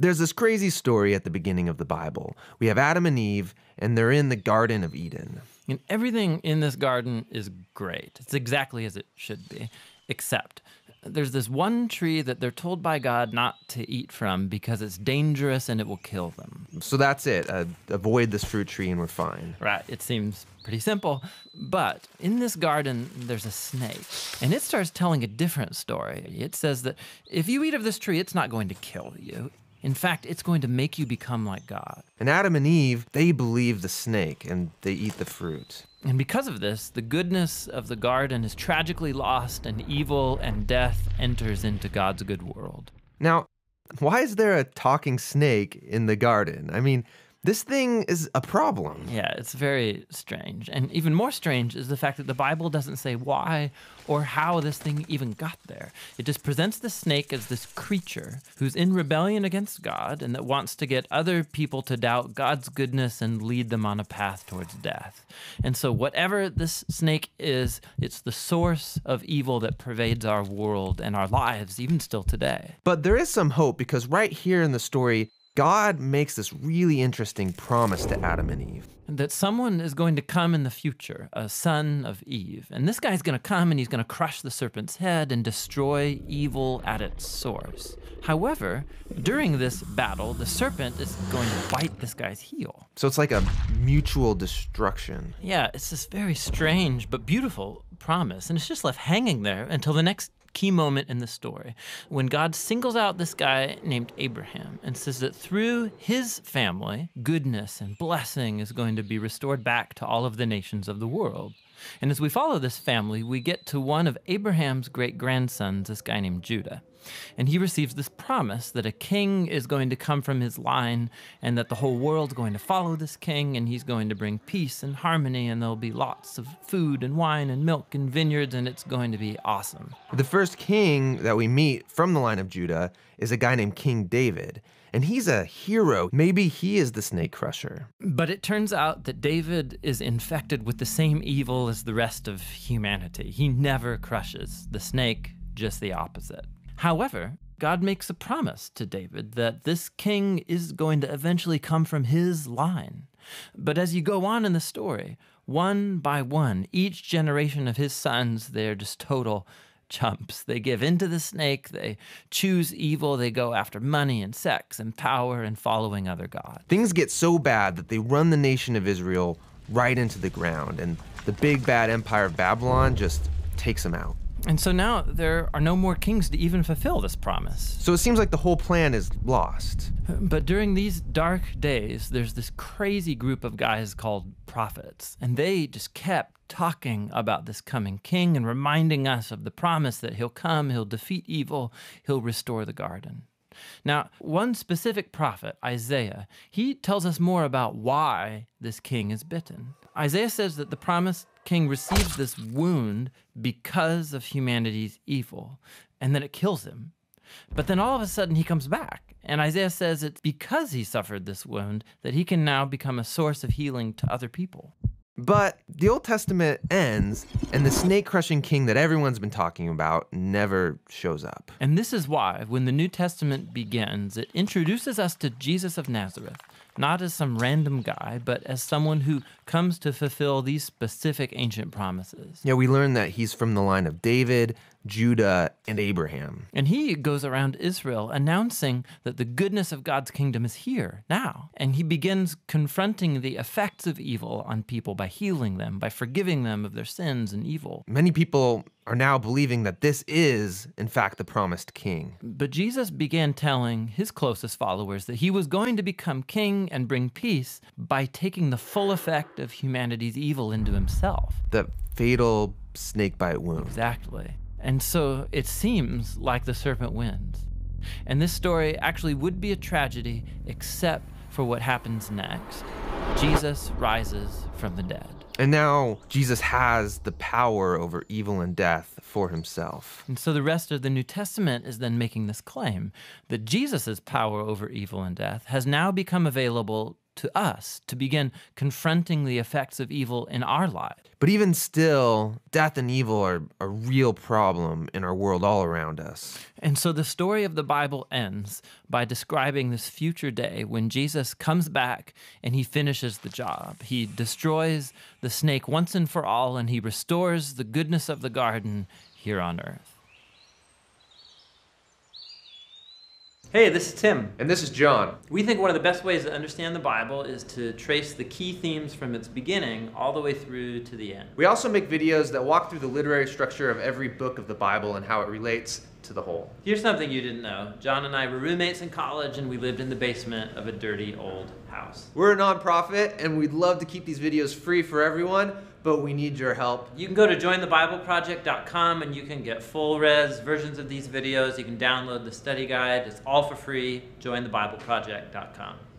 There's this crazy story at the beginning of the Bible. We have Adam and Eve, and they're in the Garden of Eden. And everything in this garden is great. It's exactly as it should be, except there's this one tree that they're told by God not to eat from because it's dangerous and it will kill them. So that's it. Avoid this fruit tree and we're fine. Right, it seems pretty simple. But in this garden, there's a snake, and it starts telling a different story. It says that if you eat of this tree, it's not going to kill you. In fact, it's going to make you become like God. And Adam and Eve, they believe the snake and they eat the fruit. And because of this, the goodness of the garden is tragically lost, and evil and death enters into God's good world. Now, why is there a talking snake in the garden? I mean, this thing is a problem. Yeah, it's very strange. And even more strange is the fact that the Bible doesn't say why or how this thing even got there. It just presents the snake as this creature who's in rebellion against God and that wants to get other people to doubt God's goodness and lead them on a path towards death. And so whatever this snake is, it's the source of evil that pervades our world and our lives, even still today. But there is some hope, because right here in the story, God makes this really interesting promise to Adam and Eve. That someone is going to come in the future, a son of Eve. And this guy's going to come and he's going to crush the serpent's head and destroy evil at its source. However, during this battle, the serpent is going to bite this guy's heel. So it's like a mutual destruction. Yeah, it's this very strange but beautiful promise. And it's just left hanging there until the next key moment in the story, when God singles out this guy named Abraham and says that through his family, goodness and blessing is going to be restored back to all of the nations of the world. And as we follow this family, we get to one of Abraham's great-grandsons, this guy named Judah. And he receives this promise that a king is going to come from his line and that the whole world's going to follow this king, and he's going to bring peace and harmony, and there'll be lots of food and wine and milk and vineyards, and it's going to be awesome. The first king that we meet from the line of Judah is a guy named King David. And he's a hero. Maybe he is the snake crusher. But it turns out that David is infected with the same evil as the rest of humanity. He never crushes the snake, just the opposite. However, God makes a promise to David that this king is going to eventually come from his line. But as you go on in the story, one by one, each generation of his sons, they're just total chumps. They give in to the snake, they choose evil, they go after money and sex and power and following other gods. Things get so bad that they run the nation of Israel right into the ground, and the big bad empire of Babylon just takes them out. And so now there are no more kings to even fulfill this promise. So it seems like the whole plan is lost. But during these dark days, there's this crazy group of guys called prophets, and they just kept talking about this coming king and reminding us of the promise that he'll come, he'll defeat evil, he'll restore the garden. Now, one specific prophet, Isaiah, he tells us more about why this king is bitten. Isaiah says that the promised king receives this wound because of humanity's evil, and that it kills him. But then all of a sudden he comes back, and Isaiah says it's because he suffered this wound that he can now become a source of healing to other people. But the Old Testament ends, and the snake-crushing king that everyone's been talking about never shows up. And this is why, when the New Testament begins, it introduces us to Jesus of Nazareth, not as some random guy, but as someone who comes to fulfill these specific ancient promises. Yeah, we learn that he's from the line of David, Judah, and Abraham. And he goes around Israel announcing that the goodness of God's kingdom is here, now. And he begins confronting the effects of evil on people by healing them, by forgiving them of their sins and evil. Many people are now believing that this is, in fact, the promised king. But Jesus began telling his closest followers that he was going to become king and bring peace by taking the full effect of humanity's evil into himself. The fatal snakebite wound. Exactly. And so it seems like the serpent wins. And this story actually would be a tragedy except for what happens next. Jesus rises from the dead. And now Jesus has the power over evil and death for himself. And so the rest of the New Testament is then making this claim that Jesus' power over evil and death has now become available to us to begin confronting the effects of evil in our lives. But even still, death and evil are a real problem in our world all around us. And so the story of the Bible ends by describing this future day when Jesus comes back and he finishes the job. He destroys the snake once and for all, and he restores the goodness of the garden here on earth. Hey, this is Tim. And this is John. We think one of the best ways to understand the Bible is to trace the key themes from its beginning all the way through to the end. We also make videos that walk through the literary structure of every book of the Bible and how it relates to the whole. Here's something you didn't know. John and I were roommates in college, and we lived in the basement of a dirty old house. We're a nonprofit, and we'd love to keep these videos free for everyone, but we need your help. You can go to jointhebibleproject.com and you can get full res versions of these videos. You can download the study guide. It's all for free. jointhebibleproject.com.